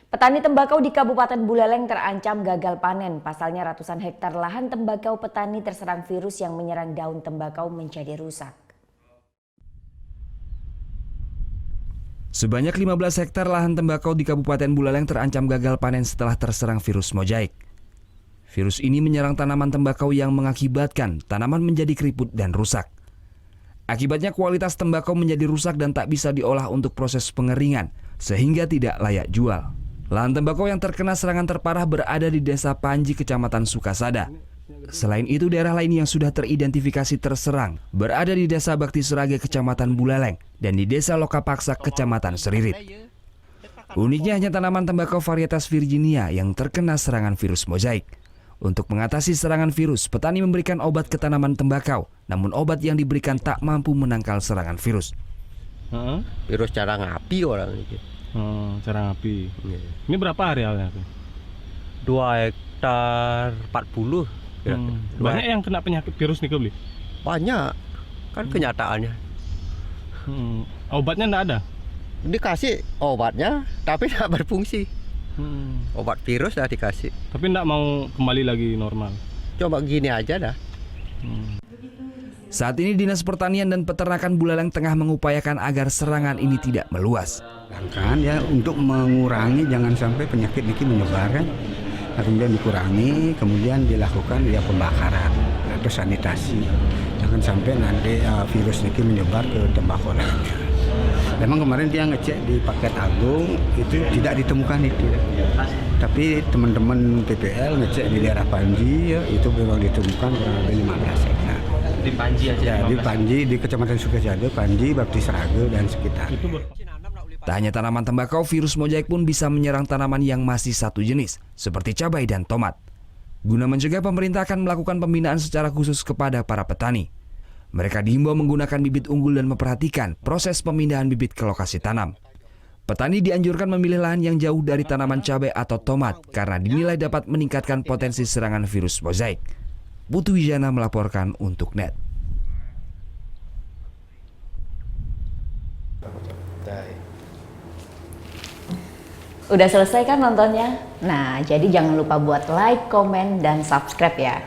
Petani tembakau di Kabupaten Buleleng terancam gagal panen. Pasalnya ratusan hektar lahan tembakau petani terserang virus yang menyerang daun tembakau menjadi rusak. Sebanyak 15 hektar lahan tembakau di Kabupaten Buleleng terancam gagal panen setelah terserang virus mozaik. Virus ini menyerang tanaman tembakau yang mengakibatkan tanaman menjadi keriput dan rusak. Akibatnya kualitas tembakau menjadi rusak dan tak bisa diolah untuk proses pengeringan, sehingga tidak layak jual. Lahan tembakau yang terkena serangan terparah berada di Desa Panji, Kecamatan Sukasada. Selain itu, daerah lain yang sudah teridentifikasi terserang berada di Desa Bakti Serage, Kecamatan Buleleng, dan di Desa Lokapaksa, Kecamatan Seririt. Uniknya hanya tanaman tembakau varietas Virginia yang terkena serangan virus mozaik. Untuk mengatasi serangan virus, petani memberikan obat ke tanaman tembakau, namun obat yang diberikan tak mampu menangkal serangan virus. Virus cara ngapi orang itu. Cara ngapi. Ini berapa arealnya tuh? 2 hektar 40. Banyak yang kena penyakit virus nih beli? Banyak. Kan kenyataannya. Obatnya enggak ada? Dikasih obatnya tapi tidak berfungsi. Obat virus dah dikasih. Tapi enggak mau kembali lagi normal? Coba gini aja dah. Saat ini Dinas Pertanian dan Peternakan Buleleng tengah mengupayakan agar serangan ini tidak meluas. Kan ya untuk mengurangi jangan sampai penyakit ini menyebar kan. Nah, kemudian dikurangi, kemudian dilakukan ya pembakaran atau sanitasi. Jangan sampai nanti virus ini menyebar ke tembakau lainnya. Memang kemarin dia ngecek di Paket Agung itu tidak ditemukan itu. Tapi teman-teman PPL ngecek di daerah Panji ya, itu memang ditemukan kurang lebih 15 hektar. Di Panji aja? Ya, di Panji, di Kecamatan Sukasada, Panji, Bakti Serage, dan sekitar. Tak hanya tanaman tembakau, virus mozaik pun bisa menyerang tanaman yang masih satu jenis, seperti cabai dan tomat. Guna mencegah, pemerintah akan melakukan pembinaan secara khusus kepada para petani. Mereka dihimbau menggunakan bibit unggul dan memperhatikan proses pemindahan bibit ke lokasi tanam. Petani dianjurkan memilih lahan yang jauh dari tanaman cabai atau tomat karena dinilai dapat meningkatkan potensi serangan virus mozaik. Putu Wijana melaporkan untuk NET. Udah selesai kan nontonnya? Nah, jadi jangan lupa buat like, komen, dan subscribe ya.